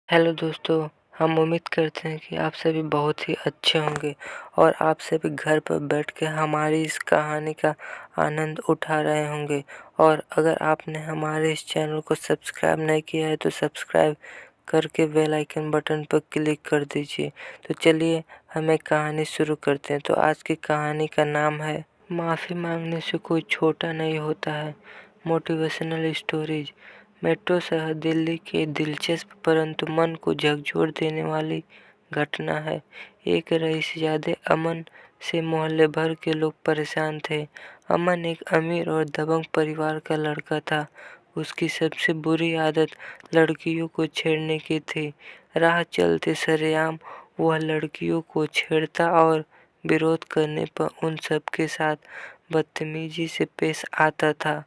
Hello दोस्तों। हम उम्मीद करते हैं कि आप सभी बहुत ही अच्छे होंगे और आप सभी घर पर बैठ के हमारी इस कहानी का आनंद उठा रहे होंगे। और अगर आपने हमारे इस चैनल को सब्सक्राइब नहीं किया है तो सब्सक्राइब करके बेल आइकन बटन पर क्लिक कर दीजिए। तो चलिए हम एक कहानी शुरू करते हैं। तो आज की कहानी का नाम है माफ़ी मांगने से कोई छोटा नहीं होता है। Motivational stories. मेट्रो शहर दिल्ली की दिलचस्प परंतु मन को झकझोर देने वाली घटना है। एक रईसजादे अमन से मोहल्ले भर के लोग परेशान थे। अमन एक अमीर और दबंग परिवार का लड़का था। उसकी सबसे बुरी आदत लड़कियों को छेड़ने की थी। राह चलते सरेआम वह लड़कियों को छेड़ता और विरोध करने पर उन सबके साथ बदतमीजी से पेश आता था।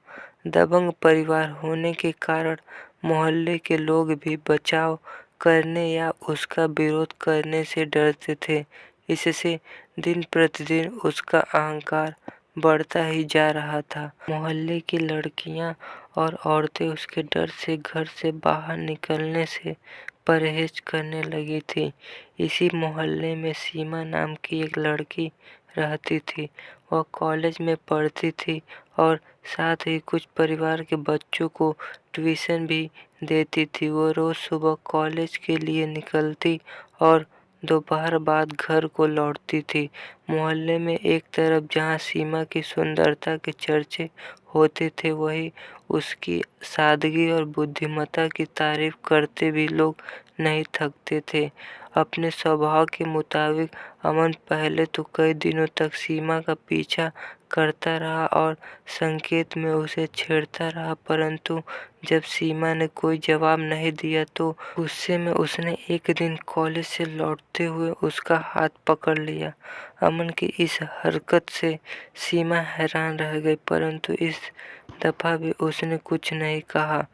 दबंग परिवार होने के कारण मोहल्ले के लोग भी बचाव करने या उसका विरोध करने से डरते थे। इससे दिन प्रतिदिन उसका अहंकार बढ़ता ही जा रहा था। मोहल्ले की लड़कियां और औरतें उसके डर से घर से बाहर निकलने से परहेज करने लगी थी। इसी मोहल्ले में सीमा नाम की एक लड़की रहती थी। वह कॉलेज में पढ़ती थी और साथ ही कुछ परिवार के बच्चों को ट्यूशन भी देती थी। वो रोज़ सुबह कॉलेज के लिए निकलती और दोपहर बाद घर को लौटती थी। मोहल्ले में एक तरफ जहाँ सीमा की सुंदरता के चर्चे होते थे, वहीं उसकी सादगी और बुद्धिमत्ता की तारीफ करते भी लोग नहीं थकते थे। अपने स्वभाव के मुताबिक अमन पहले तो कई दिनों तक सीमा का पीछा करता रहा और संकेत में उसे छेड़ता रहा, परंतु जब सीमा ने कोई जवाब नहीं दिया तो गुस्से में उसने एक दिन कॉलेज से लौटते हुए उसका हाथ पकड़ लिया। अमन की इस हरकत से सीमा हैरान रह गई, परंतु इस दफा भी उसने कुछ नहीं कहा।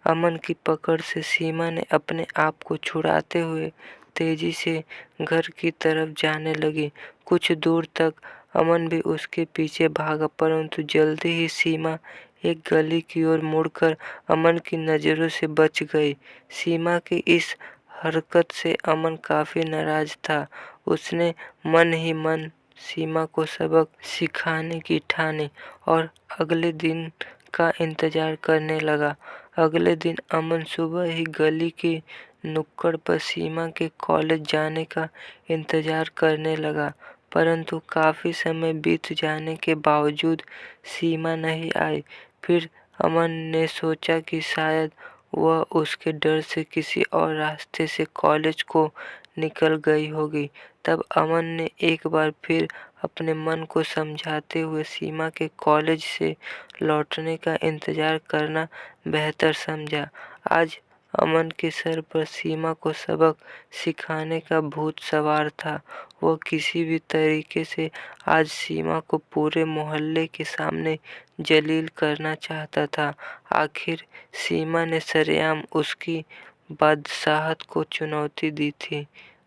अमन की पकड़ से सीमा ने अपने आप को छुड़ाते हुए तेजी से घर की तरफ जाने लगी। कुछ दूर तक अमन भी उसके पीछे भागा, परंतु जल्दी ही सीमा एक गली की ओर मुड़कर अमन की नज़रों से बच गई। सीमा की इस हरकत से अमन काफ़ी नाराज था। उसने मन ही मन सीमा को सबक सिखाने की ठानी और अगले दिन का इंतजार करने लगा। अगले दिन अमन सुबह ही गली की नुक्कड़ पर सीमा के कॉलेज जाने का इंतजार करने लगा, परंतु काफ़ी समय बीत जाने के बावजूद सीमा नहीं आई। फिर अमन ने सोचा कि शायद वह उसके डर से किसी और रास्ते से कॉलेज को निकल गई होगी। तब अमन ने एक बार फिर अपने मन को समझाते हुए सीमा के कॉलेज से लौटने का इंतजार करना बेहतर समझा। आज अमन के सर पर सीमा को सबक सिखाने का भूत सवार था। वो किसी भी तरीके से आज सीमा को पूरे मोहल्ले के सामने जलील करना चाहता था। आखिर सीमा ने सरेआम उसकी बादशाहत को चुनौती दी थी।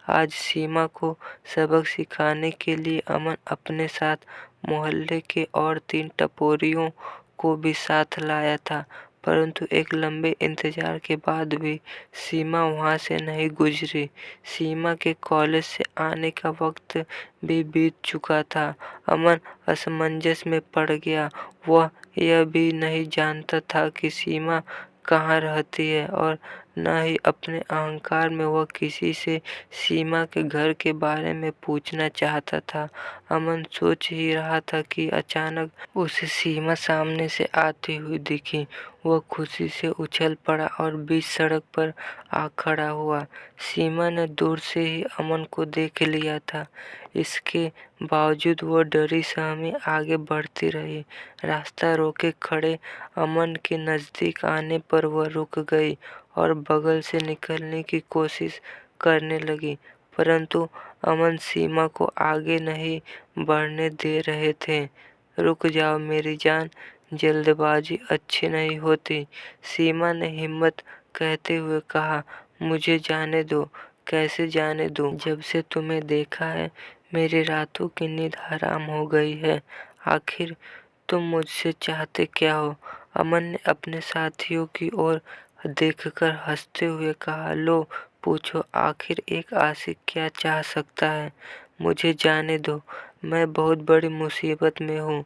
आज सीमा को सबक सिखाने के लिए अमन अपने साथ मोहल्ले के और 3 टपोरियों को भी साथ लाया था, परंतु एक लंबे इंतजार के बाद भी सीमा वहां से नहीं गुजरी। सीमा के कॉलेज से आने का वक्त भी बीत चुका था। अमन असमंजस में पड़ गया। वह यह भी नहीं जानता था कि सीमा कहाँ रहती है और न ही अपने अहंकार में वह किसी से सीमा के घर के बारे में पूछना चाहता था। अमन सोच ही रहा था कि अचानक उसे सीमा सामने से आती हुई दिखी। वह खुशी से उछल पड़ा और बीच सड़क पर आ खड़ा हुआ। सीमा ने दूर से ही अमन को देख लिया था। इसके बावजूद वह डरी सहमी आगे बढ़ती रही। रास्ता रोके खड़े अमन के नज़दीक आने पर वह रुक गई और बगल से निकलने की कोशिश करने लगी, परंतु अमन सीमा को आगे नहीं बढ़ने दे रहे थे। रुक जाओ मेरी जान, जल्दबाजी अच्छी नहीं होती, सीमा ने हिम्मत कहते हुए कहा। मुझे जाने दो। कैसे जाने दूं? जब से तुम्हें देखा है मेरी रातों की नींद हराम हो गई है। आखिर तुम मुझसे चाहते क्या हो? अमन ने अपने साथियों की ओर देखकर हंसते हुए कहा। लो पूछो, आखिर एक आशिक क्या चाह सकता है। मुझे जाने दो, मैं बहुत बड़ी मुसीबत में हूँ।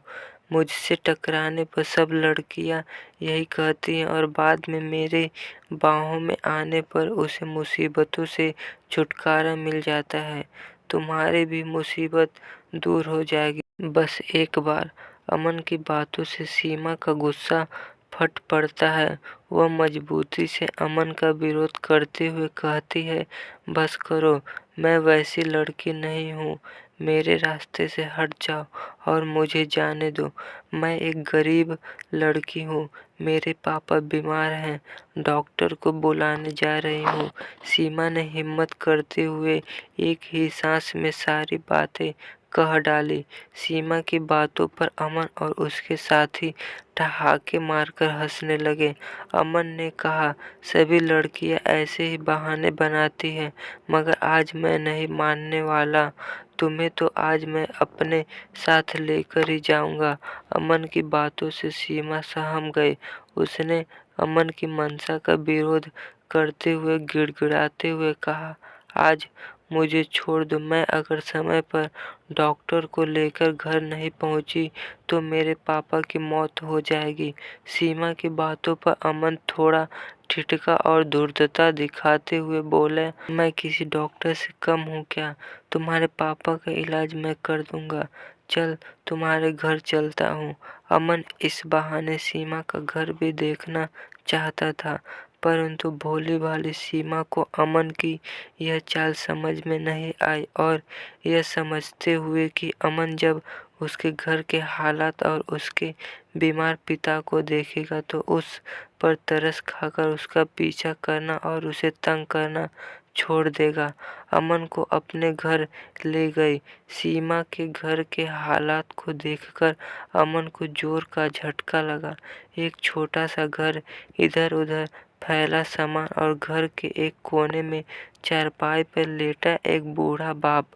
मुझसे टकराने पर सब लड़कियाँ यही कहती हैं और बाद में मेरे बाहों में आने पर उसे मुसीबतों से छुटकारा मिल जाता है। तुम्हारी भी मुसीबत दूर हो जाएगी। बस एक बार। अमन की बातों से सीमा का गुस्सा फट पड़ता है। वह मजबूती से अमन का विरोध करते हुए कहती है, बस करो, मैं वैसी लड़की नहीं हूँ। मेरे रास्ते से हट जाओ और मुझे जाने दो। मैं एक गरीब लड़की हूँ। मेरे पापा बीमार हैं, डॉक्टर को बुलाने जा रही हूँ। सीमा ने हिम्मत करते हुए एक ही सांस में सारी बातें कह डाली। सीमा की बातों पर अमन और उसके साथी ठहाके मारकर हंसने लगे। अमन ने कहा, सभी लड़कियां ऐसे ही बहाने बनाती हैं, मगर आज मैं नहीं मानने वाला। तुम्हें तो आज मैं अपने साथ लेकर ही जाऊंगा। अमन की बातों से सीमा सहम गई। उसने अमन की मंशा का विरोध करते हुए गिड़गिड़ाते हुए कहा, आज मुझे छोड़ दो। मैं अगर समय पर डॉक्टर को लेकर घर नहीं पहुंची तो मेरे पापा की मौत हो जाएगी। सीमा की बातों पर अमन थोड़ा ठिठका और धूर्तता दिखाते हुए बोले, मैं किसी डॉक्टर से कम हूँ क्या? तुम्हारे पापा का इलाज मैं कर दूंगा। चल, तुम्हारे घर चलता हूँ। अमन इस बहाने सीमा का घर भी देखना चाहता था, परंतु भोली भाली सीमा को अमन की यह चाल समझ में नहीं आई और यह समझते हुए कि अमन जब उसके घर के हालात और उसके बीमार पिता को देखेगा तो उस पर तरस खाकर उसका पीछा करना और उसे तंग करना छोड़ देगा। अमन को अपने घर ले गई। सीमा के घर के हालात को देखकर अमन को जोर का झटका लगा। एक छोटा सा घर, इधर उधर फैला सामान और घर के एक कोने में चारपाई पर लेटा एक बूढ़ा बाप।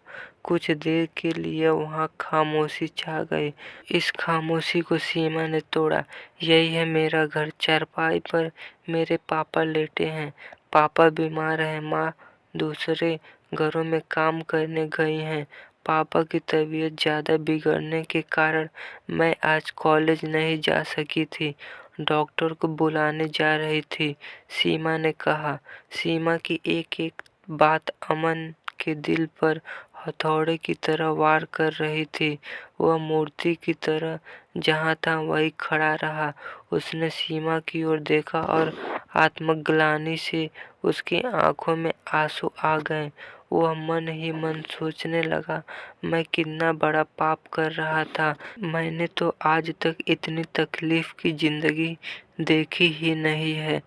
कुछ देर के लिए वहां खामोशी छा गई। इस खामोशी को सीमा ने तोड़ा। यही है मेरा घर। चारपाई पर मेरे पापा लेटे हैं। पापा बीमार हैं, माँ दूसरे घरों में काम करने गई हैं। पापा की तबीयत ज़्यादा बिगड़ने के कारण मैं आज कॉलेज नहीं जा सकी थी। डॉक्टर को बुलाने जा रही थी, सीमा ने कहा। सीमा की एक एक बात अमन के दिल पर हथौड़े की तरह वार कर रही थी। वह मूर्ति की तरह जहाँ था वहीं खड़ा रहा। उसने सीमा की ओर देखा और आत्मग्लानि से उसकी आंखों में आंसू आ गए। वह मन ही मन सोचने लगा, मैं कितना बड़ा पाप कर रहा था। मैंने तो आज तक इतनी तकलीफ की जिंदगी देखी ही नहीं है।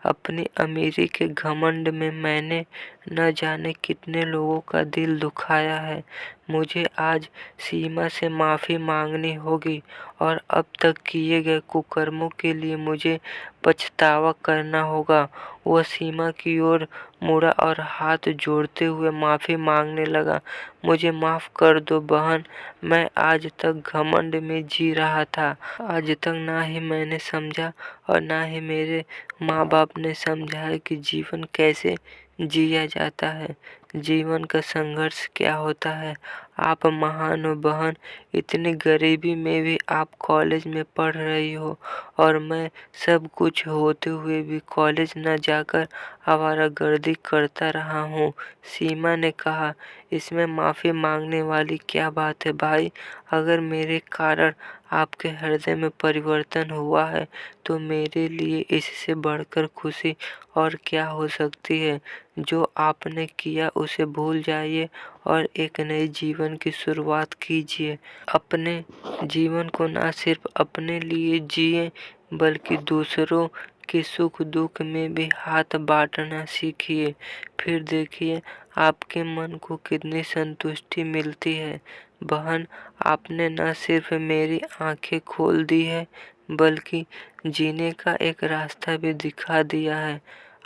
अपनी अमीरी के घमंड में मैंने न जाने कितने लोगों का दिल दुखाया है। मुझे आज सीमा से माफ़ी मांगनी होगी और अब तक किए गए कुकर्मों के लिए मुझे पछतावा करना होगा। वह सीमा की ओर मुड़ा और हाथ जोड़ते हुए माफ़ी मांगने लगा। मुझे माफ़ कर दो बहन, मैं आज तक घमंड में जी रहा था। आज तक ना ही मैंने समझा और ना ही मेरे माँ बाप ने समझाया कि जीवन कैसे जिया जाता है, जीवन का संघर्ष क्या होता है। आप महान हो बहन, इतनी गरीबी में भी आप कॉलेज में पढ़ रही हो और मैं सब कुछ होते हुए भी कॉलेज न जाकर आवारागर्दी करता रहा हूँ। सीमा ने कहा, इसमें माफ़ी मांगने वाली क्या बात है भाई? अगर मेरे कारण आपके हृदय में परिवर्तन हुआ है तो मेरे लिए इससे बढ़कर खुशी और क्या हो सकती है। जो आपने किया उसे भूल जाइए और एक नए जीवन की शुरुआत कीजिए। अपने जीवन को न सिर्फ अपने लिए जिए बल्कि दूसरों के सुख दुख में भी हाथ बांटना सीखिए। फिर देखिए आपके मन को कितनी संतुष्टि मिलती है। बहन, आपने न सिर्फ मेरी आंखें खोल दी है बल्कि जीने का एक रास्ता भी दिखा दिया है।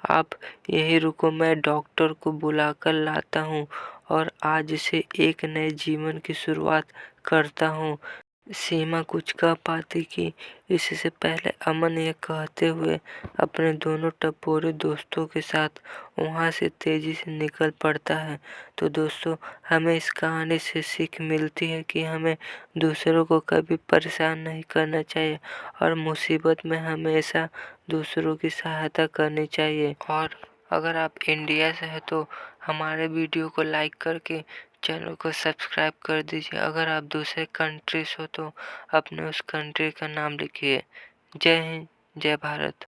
आप यहीं रुको, मैं डॉक्टर को बुलाकर लाता हूँ और आज से एक नए जीवन की शुरुआत करता हूँ। सीमा कुछ कह पाती कि इससे पहले अमन यह कहते हुए अपने दोनों टपोरे दोस्तों के साथ वहां से तेजी से निकल पड़ता है। तो दोस्तों, हमें इस कहानी से सीख मिलती है कि हमें दूसरों को कभी परेशान नहीं करना चाहिए और मुसीबत में हमेशा दूसरों की सहायता करनी चाहिए। और अगर आप इंडिया से हैं तो हमारे वीडियो को लाइक करके चैनल को सब्सक्राइब कर दीजिए। अगर आप दूसरे कंट्री से हो तो अपने उस कंट्री का नाम लिखिए। जय हिंद, जय भारत।